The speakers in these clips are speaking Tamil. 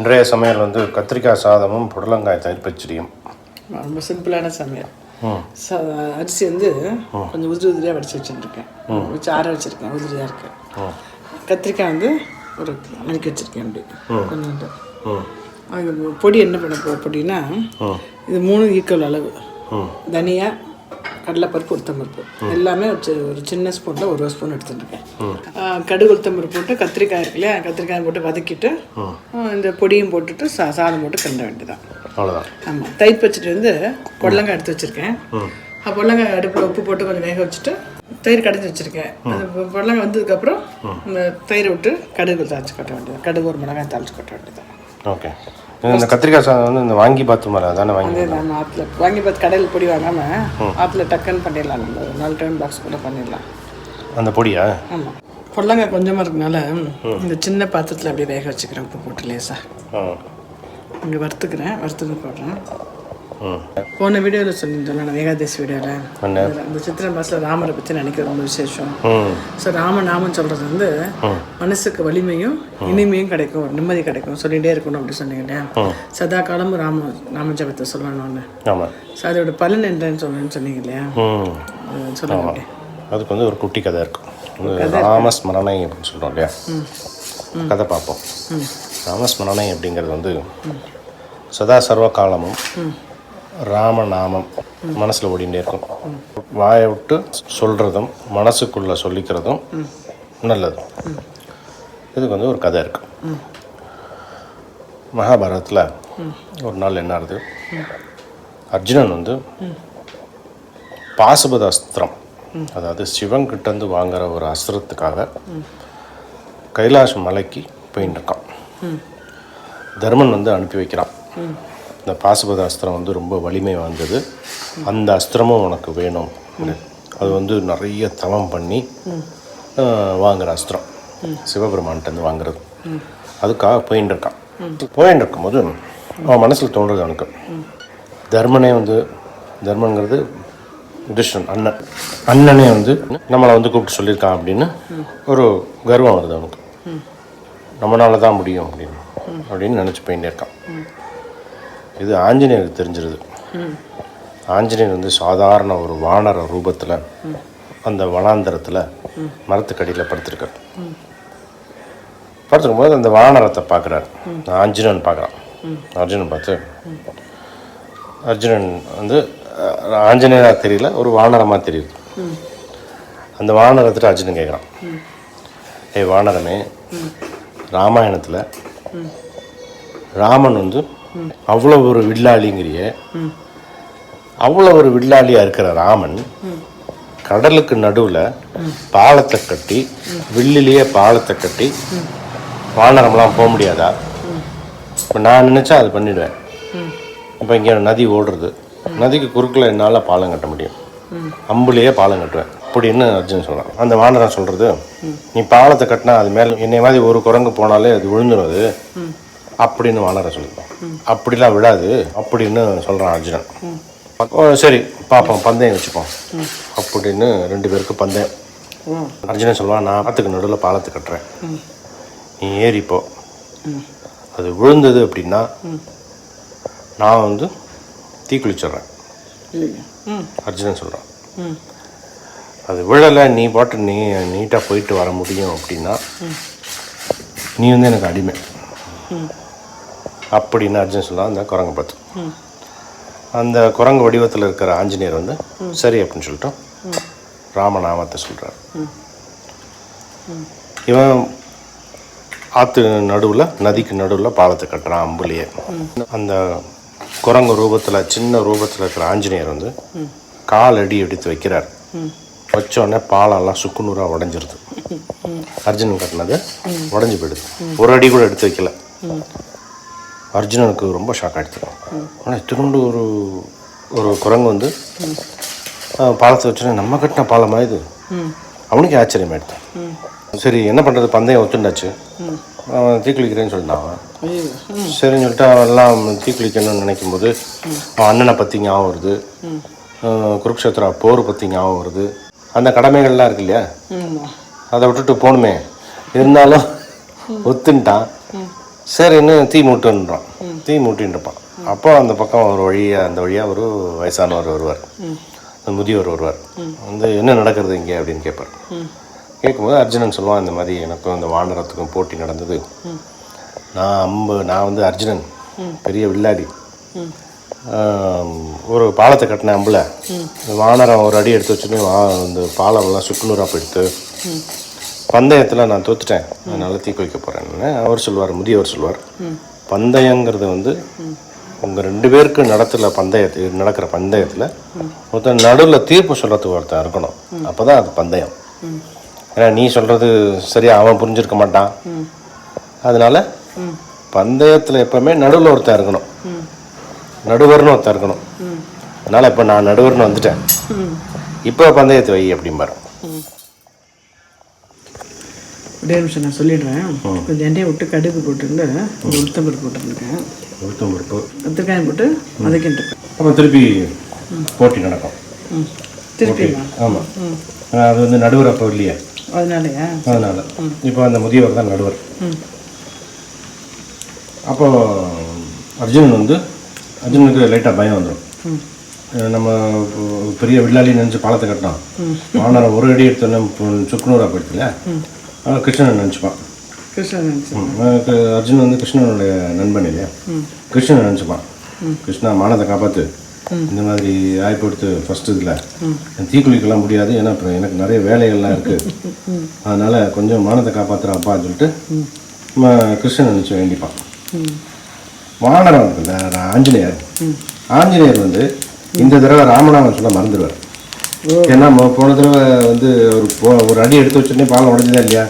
இன்றைய சமையல் வந்து கத்திரிக்காய் சாதமும் புடலங்காய் தயிர் பச்சடியும். ரொம்ப சிம்பிளான சமையல். அரிசி வந்து கொஞ்சம் உதிரி உதிரியாக வடித்து வச்சுருக்கேன், வச்சு ஆற வச்சுருக்கேன், உதிரியாக இருக்கேன். கத்திரிக்காய் வந்து ஒரு நறுக்கி வச்சுருக்கேன். அப்படி கொஞ்சம் பொடி என்ன பண்ண பொடினா இது 3 ஈக்குவல் அளவு. தனியா, கடலைப்பருப்பு, உளுத்தம்பருப்பு எல்லாமே ஒரு சின்ன ஸ்பூனில் 1 ஸ்பூன் எடுத்துட்டுருக்கேன். கடுகு உளுத்தம்பருப்பு போட்டு கத்திரிக்காய் இருக்கு இல்லையா, கத்திரிக்காய் போட்டு வதக்கிட்டு இந்த பொடியும் போட்டுட்டு சாதம் போட்டு கிண்ட வேண்டியதான். அவ்வளோதான். ஆமாம். தயிர் பச்சடி வந்து புடலங்காய் எடுத்து வச்சுருக்கேன். புடலங்காய் அடுப்பில் உப்பு போட்டு கொஞ்சம் வேக வச்சுட்டு தயிர் கடைஞ்சி வச்சுருக்கேன். அந்த புடலங்காய் வந்ததுக்கப்புறம் இந்த தயிரை விட்டு கடுகு தாளிச்சு கொட்ட வேண்டியது, கடுகு ஒரு மிளகாய் தாளிச்சு கொட்ட வேண்டியதான். ஓகே. இந்த கத்திரிக்காய் சாதம் வந்து இந்த வாங்கிபாத் மேலே தானே வாங்கி நம்ம ஆற்றுல வாங்கிபாத் கடையில் பொடி வாங்காமல் ஆற்றுல டக்குன்னு பண்ணிடலாம். நம்ம 4 டைம் பாக்ஸ் கூட பண்ணிடலாம் அந்த பொடியா. ஆமாம். புடலங்காய் கொஞ்சமாக இருக்கனால இந்த சின்ன பாத்திரத்தில் அப்படியே வேக வச்சுக்கிறேன், உப்பு போட்டு லேசா இங்கே வறுத்துக்கிறேன், வறுத்துட்டு போடுறேன். போன வீடியோவில் சொல்லியிருந்தோம் நான், ஏகாதசி வீடியோவில் அந்த சித்திரை மாதத்தில் ராமரை பற்றி நினைக்கிற ரொம்ப விசேஷம். ஸோ ராமநாமன் சொல்கிறது வந்து மனசுக்கு வலிமையும் இனிமையும் கிடைக்கும், நிம்மதி கிடைக்கும், சொல்லிகிட்டே இருக்கணும் அப்படி சொன்னீங்க இல்லையா. சதா காலமும் ராம ஜபத்தை சொல்லணும்னு. ஸோ அதோட பலன் என்னன்னு சொல்லணும்னு சொன்னீங்க இல்லையா, சொல்லுங்க. அதுக்கு வந்து ஒரு குட்டி கதை இருக்கும், ராமஸ்மரணை அப்படின்னு சொல்கிறோம் இல்லையா. கதை பார்ப்போம். ராமஸ்மரணை அப்படிங்கிறது வந்து சதா சர்வ காலமும் ராமநாமம் மனசில் ஓடிகிட்டே இருக்கும். வாயை விட்டு சொல்கிறதும் மனசுக்குள்ளே சொல்லிக்கிறதும் நல்லது. இதுக்கு வந்து ஒரு கதை இருக்கு. மகாபாரதத்தில் ஒரு நாள் என்ன ஆகுது, அர்ஜுனன் வந்து பாசுபத அஸ்திரம், அதாவது சிவன்கிட்டேருந்து வாங்குற ஒரு அஸ்திரத்துக்காக கைலாஷ் மலைக்கு போயின்னு இருக்கான். தர்மன் வந்து அனுப்பி வைக்கிறான். இந்த பாசுபத அஸ்திரம் வந்து ரொம்ப வலிமை வாய்ந்தது, அந்த அஸ்திரமும் உனக்கு வேணும், அது வந்து நிறைய தவம் பண்ணி வாங்குகிற அஸ்திரம், சிவபெருமான்கிட்டருந்து வாங்குறது. அதுக்காக போயின்னு இருக்கான். போயின்னு இருக்கும்போது அவன் மனசில் தோன்றுறது அவனுக்கு, தர்மனே வந்து, தர்மங்கிறது யுதிஷ்டன் அண்ணனே வந்து நம்மளை வந்து கூப்பிட்டு சொல்லியிருக்கான் அப்படின்னு ஒரு கர்வம் வருது அவனுக்கு. நம்மளால தான் முடியும் அப்படின்னு நினச்சி போயிட்டே இருக்கான். இது ஆஞ்சநேயருக்கு தெரிஞ்சிருது. ஆஞ்சநேயர் வந்து சாதாரண ஒரு வானர ரூபத்தில் அந்த வனாந்தரத்தில் மரத்துக்கடியில் படுத்திருக்கார். படுத்துருக்கும்போது அந்த வானரத்தை பார்க்குறாரு, ஆஞ்சநேயன் பார்க்குறான். அர்ஜுனன் பார்த்து, அர்ஜுனன் வந்து ஆஞ்சநேயராக தெரியல, ஒரு வானரமாக தெரியுது. அந்த வானரத்தில் அர்ஜுனன் கேட்குறான், ஏய் வானரமே, ராமாயணத்தில் ராமன் வந்து அவ்வளோ ஒரு வில்லாளிங்கிறிய, அவ்வளோ ஒரு வில்லாளியாக இருக்கிற ராமன் கடலுக்கு நடுவில் பாலத்தை கட்டி, வில்லிலேயே பாலத்தை கட்டி வானரம்லாம் போக முடியாதா? இப்போ நான் நினச்சா அது பண்ணிவிடுவேன். இப்போ இங்கே நதி ஓடுறது, நதிக்கு குறுக்கில் என்னால் பாலம் கட்ட முடியும், அம்புலேயே பாலம் கட்டுவேன் அப்படின்னு அர்ஜுன் சொல்கிறான். அந்த வானரம் சொல்கிறது, நீ பாலத்தை கட்டினா அது மேலே என்னை மாதிரி ஒரு குரங்கு போனாலே அது விழுந்துடும் அப்படின்னு வானரம் சொல்லுவான். அப்படிலாம் விழாது அப்படின்னு சொல்கிறான் அர்ஜுனன். சரி பார்ப்போம், பந்தயம் வச்சுப்போம் அப்படின்னு 2 பேருக்கு பந்தயம். அர்ஜுனன் சொல்லுவான், நான் ஆற்றுக்கு நடுவில் பாலத்தை கட்டுறேன், நீ ஏறிப்போ, அது விழுந்தது அப்படின்னா நான் வந்து தீக்குளிச்சிட்றேன் அர்ஜுனன் சொல்கிறான். அது விழலை, நீ பாட்டு நீட்டாக போயிட்டு வர முடியும் அப்படின்னா நீ வந்து எனக்கு அடிமை அப்படின்னு அர்ஜுன் சொல்கிறான். அந்த குரங்கு பார்த்து அந்த குரங்கு வடிவத்தில் இருக்கிற ஆஞ்சநேயர் வந்து சரி அப்படின்னு சொல்லிட்டு ராமநாமத்தை சொல்கிறார். இவன் ஆற்று நடுவில், நதிக்கு நடுவில் பாலத்தை கட்டுறான் அம்புலேயே. அந்த குரங்கு ரூபத்தில், சின்ன ரூபத்தில் இருக்கிற ஆஞ்சநேயர் வந்து காலடி எடுத்து வைக்கிறார். வச்சோடனே பாலெல்லாம் சுக்குநூறாக உடஞ்சிருது. அர்ஜுனன் கட்டினது உடஞ்சி போயிடுது. ஒரு அடி கூட எடுத்து வைக்கல. அர்ஜுனனுக்கு ரொம்ப ஷாக் ஆகிடுது. ஆனால் திரும்ப ஒரு குரங்கு வந்து பாலத்தை வச்சோன்னே நம்ம கட்டின பாலமாக இது, அவனுக்கு ஆச்சரியமாயிடுது. சரி என்ன பண்ணுறது, பந்தயம் ஒத்துண்டாச்சு, அவன் தீக்குளிக்கிறேன்னு சொல்லிட்டான். அவன் சரின்னு சொல்லிட்டு அவன் எல்லாம் தீக்குளிக்கணும்னு நினைக்கும் போது அவன் அண்ணனை பற்றி ஞாபகம் வருது, குருக்ஷேத்திரா போர் பற்றி ஞாபகம் வருது. அந்த கடமைகள்லாம் இருக்கு இல்லையா, அதை விட்டுட்டு போகணுமே, இருந்தாலும் ஒத்துன்ட்டான். சரின்னு தீ மூட்டுன்றான். தீ மூட்டின்னு இருப்பான். அப்போ அந்த பக்கம் ஒரு வழியாக ஒரு வயசானவர் வருவார், முதியவர் வருவார். வந்து என்ன நடக்கிறது இங்கே அப்படின்னு கேட்பார். கேட்கும்போது அர்ஜுனன் சொல்லுவான், இந்த மாதிரி எனக்கும் இந்த வானரத்துக்கும் போட்டி நடந்தது. நான் வந்து அர்ஜுனன் பெரிய வில்லாடி, ஒரு பாலத்தை கட்டின அம்பில் வானரம் ஒரு அடி எடுத்து வச்சுன்னு இந்த பாலம்லாம் சுக்குநூறாக போயிடுத்து. பந்தயத்தில் நான் தோத்துட்டேன், அதனால தீக்கு வைக்க போகிறேன்னு அவர் சொல்லுவார். முதியவர் சொல்லுவார், பந்தயங்கிறது வந்து உங்கள் 2 பேருக்கு நடக்கிற பந்தயத்தில் ஒருத்தர் நடுவில் தீர்ப்பு சொல்கிறதுக்கு ஒருத்தர் இருக்கணும். அப்போ தான் அது பந்தயம். ஏன்னா நீ சொல்கிறது சரியா அவன் புரிஞ்சிருக்க மாட்டான். அதனால பந்தயத்தில் எப்போவுமே நடுவில் ஒருத்தர் இருக்கணும், நடுவர்னு ஒருத்தர் இருக்கணும். அதனால் இப்போ நான் நடுவர்னு வந்துட்டேன், இப்போ பந்தயத்தை வை அப்படிம்பாரு. ஒரே நிமிஷம் நான் சொல்லிடுறேன். கொஞ்சம் எண்ணெயை விட்டு கடுகு போட்டுருந்து உளுத்தம்பருப்பு போட்டுருக்கேன். உளுத்தம்பருப்பு கத்திரிக்காயம் போட்டு வதக்கிட்டு அப்புறம் திருப்பி போட்டி நடக்கும். திருப்பி ஆமாம், அது வந்து நடுவர் அப்போ இல்லையா, அதனால இப்போ அந்த முதியவர் தான் நடுவர். அப்போ அர்ஜுனனுக்கு லைட்டாக பயம் வந்துடும். நம்ம பெரிய வில்லாளி நினச்சி பாலத்தை கட்டினான், வானரம் ஒரு அடி எடுத்தோன்னே சுக்குநூறாக போயிடுச்சு இல்லையா, கிருஷ்ணன் நினச்சிப்பான். அர்ஜுனன் வந்து கிருஷ்ணனுடைய நண்பன் இல்லையா, கிருஷ்ணன் நினச்சிப்பான். கிருஷ்ணா மானத்தை காப்பாற்று, இந்த மாதிரி ஆய்ப்படுத்து ஃபஸ்ட்டு இதில் தீக்குளிக்கலாம் முடியாது, ஏன்னா அப்புறம் எனக்கு நிறைய வேலைகள்லாம் இருக்குது, அதனால் கொஞ்சம் மானத்தை காப்பாற்றுறாப்பான்னு சொல்லிட்டு கிருஷ்ணன் நினச்சி வேண்டிப்பான். வானரம் இருக்குல்ல ஆஞ்சநேயர் வந்து இந்த தடவை ராமநாமன் சொல்ல மறந்துடுவார். ஏன்னா போன தடவை வந்து ஒரு அடி எடுத்து வச்சுட்டே பாலம் உடஞ்சதா இல்லையா,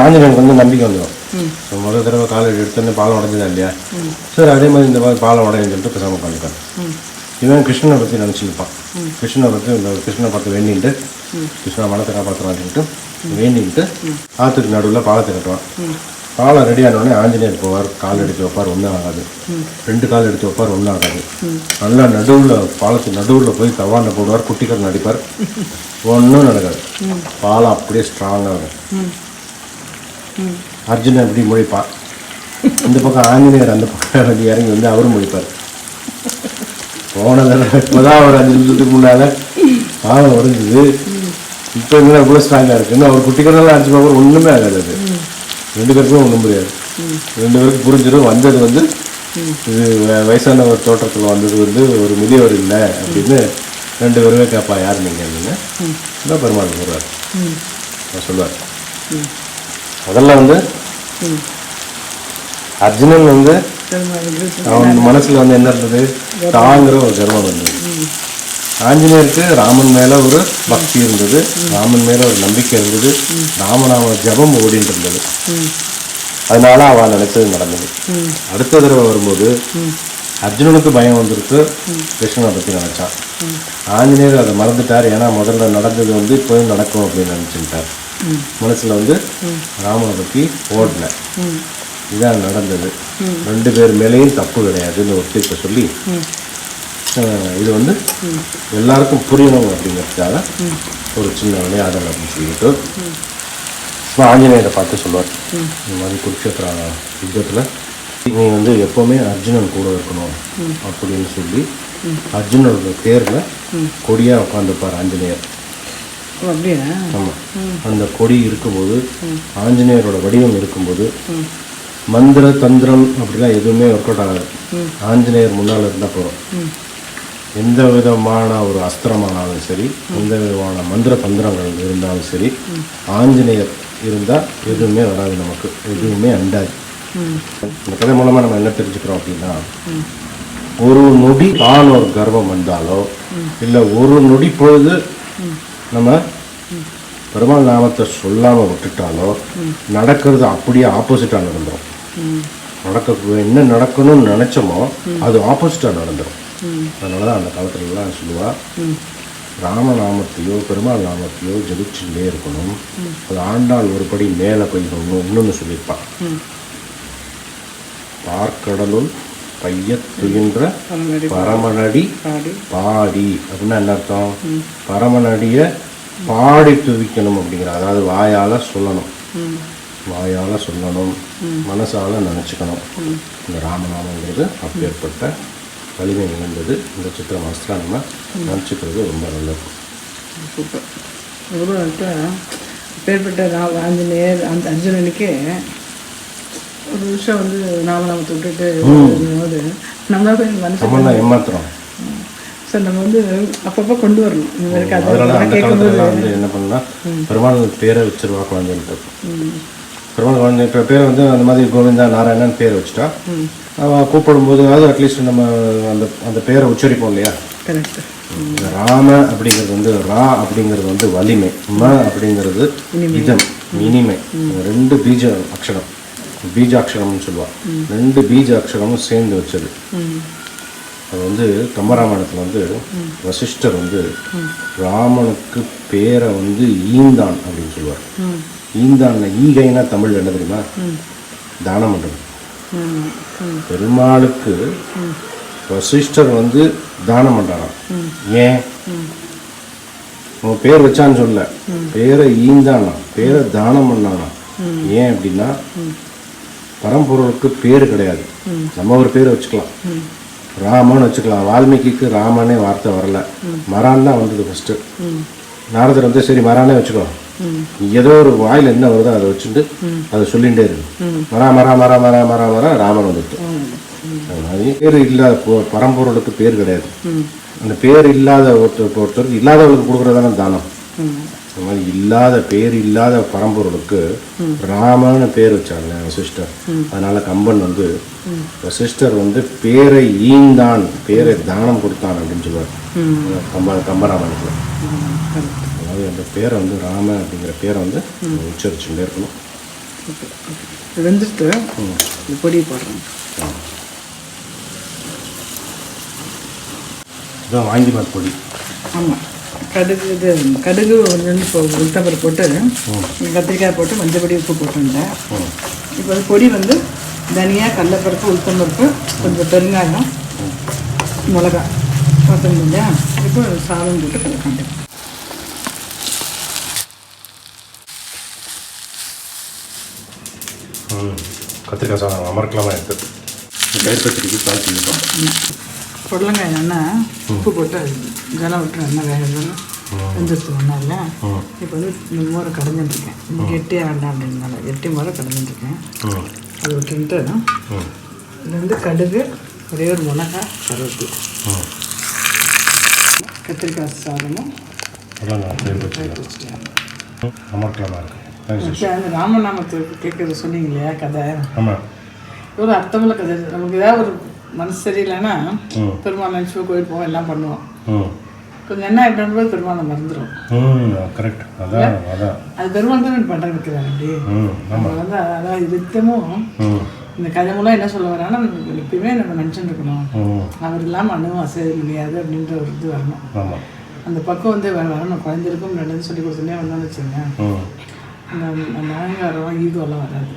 ஆஞ்சநேயருக்கு வந்து நம்பிக்கை வந்துடும். முதல் தடவை காலேஜ் எடுத்தோடனே பாலம் உடஞ்சதா இல்லையா, சரி அதே மாதிரி இந்த மாதிரி பாலம் உடையன்னு சொல்லிட்டு பேசாமல் உட்காந்துக்கான். இவன் கிருஷ்ணனை பற்றி நினச்சிருப்பான். கிருஷ்ணனை பார்த்து வேண்டிட்டு கிருஷ்ணா மனத்தை காப்பாற்றுறான்னு சொல்லிட்டு வேண்டிட்டு ஆற்றுக்கு நடுவில் பாலத்தை கட்டுவான். பாலம் ரெடி ஆனோடனே ஆஞ்சநேயர் போவார், கால் எடுத்து வைப்பார், ஒன்றும் ஆகாது. 2 கால் எடுத்து வைப்பார், ஒன்றும் ஆகாது. நல்லா பாலத்துக்கு நடுவில் போய் தவாண்ட போடுவார், குட்டிக்கர் நடிப்பார், ஒன்றும் நடக்காது. பாலம் அப்படியே ஸ்ட்ராங்காக இருக்கும். அர்ஜுனன் அப்படி முழிப்பான், இந்த பக்கம் ஆஞ்சநேயர் அந்த பக்கம் வந்து இறங்கி வந்து அவரும் முழிப்பார். போன தடவை இப்போதான் ஒரு 5 நிமிஷத்துக்கு முன்னால் பாலம் உடஞ்சிது, இப்போ என்ன இவ்வளோ ஸ்ட்ராங்காக இருக்குன்னு அவர் குட்டிக்கரெல்லாம் அடிச்சு பார்ப்பார், ஒன்றுமே ஆகாது. அது 2 பேருக்கும் ஒன்றும் புரியாது. 2 பேருக்கும் புரிஞ்சிடும் வந்தது வந்து இது வயசானவர் தோற்றத்தில் வந்தது வந்து ஒரு முதியவர் இல்லை அப்படின்னு 2 பேருமே கேட்பா, யார் நீங்கள் அப்படின்னு. தான் பெருமாள் வருவார், சொல்லுவார். முதல்ல வந்து அர்ஜுனன் வந்து அவன் மனசில் வந்து என்ன இருந்தது, தாங்கிற ஒரு கர்வம் இருந்தது. ஆஞ்சநேயருக்கு ராமன் மேலே ஒரு பக்தி இருந்தது, ராமன் மேலே ஒரு நம்பிக்கை இருந்தது, ராமநாம ஜபம் ஓடிட்டு இருந்தது. அதனால அவன் நினைச்சது நடந்தது. அடுத்த தடவை வரும்போது அர்ஜுனனுக்கு பயம் வந்துருக்கு, கிருஷ்ணனை பற்றி நினைச்சான். ஆஞ்சநேயர் அதை மறந்துட்டார், ஏன்னா முதல்ல நடந்தது வந்து இப்போ நடக்கும் அப்படின்னு நினச்சிட்டார். மனசில் வந்து ராமனை பற்றி ஓடல. இதான் நடந்தது. 2 பேர் மேலேயும் தப்பு கிடையாதுன்னு ஒரு தீர்ப்பை சொல்லி இது வந்து எல்லாருக்கும் புரியணும் அப்படிங்கிறதுக்காக ஒரு சின்ன விளையாடல் அப்படின்னு சொல்லிட்டு இப்போ ஆஞ்சநேயரை பார்த்து சொல்லுவார், இந்த மாதிரி குருக்ஷேத்திர யுத்தத்தில் நீ வந்து எப்போவுமே அர்ஜுனன் கூட இருக்கணும் அப்படின்னு சொல்லி அர்ஜுனோட தேரில் கொடியாக உட்காந்துருப்பார் ஆஞ்சநேயர். ஆமாம், அந்த கொடி இருக்கும்போது ஆஞ்சநேயரோட வடிவம் இருக்கும்போது மந்திர தந்திரம் அப்படிலாம் எதுவுமே ஒர்க் அவுட் ஆகாது. ஆஞ்சநேயர் முன்னால் இருந்தால் போகிறோம். எந்த விதமான ஒரு அஸ்திரமானாலும் சரி, எந்த விதமான மந்திர தந்திரங்கள் இருந்தாலும் சரி, ஆஞ்சநேயர் இருந்தால் எதுவுமே வராது, நமக்கு எதுவுமே அண்டாது. இந்த கதை மூலமாக நம்ம என்ன தெரிஞ்சுக்கிறோம் அப்படின்னா, ஒரு நொடி தான் ஒரு கர்வம் வந்தாலோ இல்லை ஒரு நொடி பொழுது நம்ம பெருமாள் நாமத்தை சொல்லாமல் விட்டுட்டாலோ நடக்கிறது அப்படியே ஆப்போசிட்டாக நடந்துடும். என்ன நடக்கணும்னு நினச்சோமோ அது ஆப்போசிட்டாக நடந்துடும். அதனால தான் அந்த காலத்துலலாம் சொல்லுவா, ராமநாமத்தையோ பெருமாள் நாமத்தையோ ஜபிச்சுட்டே இருக்கணும். அது ஆண்டாள் ஒரு படி மேலே போய் இன்னொன்று சொல்லியிருப்பான், பார்க்கடலுள் பைய துயின்ற பரமனடி பாடி அப்படின்னா என்ன அர்த்தம், பரமனடியை பாடி துதிக்கணும் அப்படிங்கிற, அதாவது வாயால் சொல்லணும். வாயால் சொல்லணும், மனசால் நினச்சிக்கணும். இந்த ராமநாமங்கிறது அப்பேற்பட்ட வலிமை நிகழ்ந்தது. இந்த சித்திரை மாதத்தில் நம்ம நினச்சிக்கிறது ரொம்ப நல்லது. சூப்பர். அதுக்கப்புறம் அப்பேற்பட்ட ஆஞ்சநேயர் அந்த அர்ஜுனனுக்கே ஒரு விஷயம் வந்து நாமநாமத்தை விட்டுட்டு போது நம்மளால மனசு ஏமாத்துறோம். சார் நம்ம வந்து அப்பப்போ கொண்டு வரணும். இந்த மாதிரி அதனால அந்த காலத்துலலாம் வந்து என்ன பண்ணா பெருமாள் பேரை வச்சிருவா குழந்தைன்ட்டு. பெருமாள் குழந்தை இப்போ பேரை வந்து அந்த மாதிரி கோவிந்தா நாராயணன் பேரை வச்சுட்டா அவன் கூப்பிடும்போது அது அட்லீஸ்ட் நம்ம அந்த அந்த பேரை உச்சரிப்போம் இல்லையா. கரெக்ட். ராம அப்படிங்கிறது வந்து ரா அப்படிங்கிறது வந்து வலிமை, ம அப்படிங்கிறது இதம் இனிமை. 2 பீஜ அக்ஷரம், பீஜாட்சரம்னு சொல்லுவாள். 2 பீஜ அக்ஷரமும் சேர்ந்து வச்சது. அது வந்து கம்பராமாயணத்தில் வந்து வசிஷ்டர் வந்து ராமனுக்கு பேரை வந்து ஈந்தான் அப்படின்னு சொல்லுவார். ஈந்தான் ஈகைனா தமிழ் என்ன தெரியுமா? தானம் பண்ணுறது. பெருமாளுக்கு வசிஷ்டர் வந்து தானம் பண்ணுறாராம். ஏன்? உன் பேர் வச்சான்னு சொல்ல, பேரை ஈந்தானா, பேரை தானம் பண்ணானா. ஏன் அப்படின்னா பரம்பொருளுக்கு பேர் கிடையாது. நம்ம ஒரு பேர் வச்சுக்கலாம், ராமன்னு வச்சுக்கலாம். வால்மீகிக்கு ராமனே வார்த்தை வரல, மரான் தான் வந்தது ஃபஸ்ட்டு. நாரதர் வந்து சரி மரானே வச்சுக்கோ, ஏதோ ஒரு வாயில் என்ன வருதோ அதை வச்சுட்டு அதை சொல்லிகிட்டே இருக்கு. மரா மரா மரா மரா மரா மரா ராமன் வந்துட்டு. அது மாதிரி பேர் இல்லாத பரம்பொருளுக்கு பேர் கிடையாது. அந்த பேர் இல்லாத ஒருத்தருக்கு இல்லாதவர்களுக்கு கொடுக்குறதான தானம். அந்த மாதிரி இல்லாத பேர் இல்லாத பரம்பொருளுக்கு ராமன்னு பேர் வச்சாங்க வசிஷ்டர். அதனால கம்பன் வந்து வசிஷ்டர் வந்து பேரை ஈந்தான், பேரை தானம் கொடுத்தான் அப்படின்னு சொல்லுவார் கம்பராமாயணத்தில். அதாவது அந்த பேரை வந்து ராம அப்படிங்கிற பேரை வந்து உச்சரிச்சுட்டே இருக்கணும். வெந்துட்டு பொடி போடுறோம். இதுதான் வாங்கிபாத் பொடி. ஆமாம். கடுகு கொஞ்சம் உளுத்தம்பருப்பு போட்டு கத்திரிக்காய் போட்டு மஞ்சப்பொடி உப்பு போட்டுருந்தேன். இப்போ அது பொடி வந்து தனியா, கடலைப்பருப்பு, உளுத்தம்பருப்பு, கொஞ்சம் பெருங்காயம், மிளகா பார்த்துருந்தோம் இல்லையா. இப்போ சாதம் போட்டு கலக்காண்டேன். கத்திரிக்காய் சாதம் அமர்க்கலாமா இருக்குது. பயிர் பச்சடிக்கு காய்ச்சி பண்ணிட்டோம். புடலங்காய் எண்ணெய் உப்பு போட்டு ஜலம் விட்டு எண்ணெய் வேகணும் வெந்துருச்சு ஒன்றா இல்லை. இப்போ வந்து இந்த மோரை கடைஞ்சிட்டுருக்கேன். கெட்டியாக வேண்டாம் அப்படின்னால எட்டி மோரை கடைஞ்சிட்டுருக்கேன். அதை விட்டுன்ட்டு இது வந்து கடுகு, ஒரே ஒரு மிளகா, கருவேப்பிலை, கத்திரிக்காய் சாதமும் அமர்க்கலாமா இருக்குது. அந்த ராமநாமத்துக்கு கேட்குறது சொன்னீங்க இல்லையா கதை. ஆமாம். ஒரு அர்த்தமுள்ள கதை. நமக்கு ஏதாவது ஒரு மனசு சரியில்லைன்னா பெருமாள் நினச்சி கோயில் போவோம், எல்லாம் பண்ணுவோம். கொஞ்சம் என்ன ஆகிட்டோம் பெருமாளை மறந்துடும். கரெக்ட். அதான் அதான் அது பெருமாள் தான் பண்ணுற வைக்கிறாங்க. அப்படி நம்ம வந்து அதான் நித்தமும் இந்த கதை மூலம் என்ன சொல்ல வராங்கன்னா நம்ம எப்பயுமே நம்ம நினச்சிட்டு இருக்கணும், அவர் இல்லாமல் அணுவும் அசைய முடியாது அப்படின்ற ஒரு இது வரணும். அந்த பக்கம் வந்து வரணும். குழந்தைருக்கும் ரெண்டு சொல்லி கொடுத்துட்டே வந்தோம்னு வச்சுங்க, அந்த அகங்காரம் ஈகோலாம் வராது.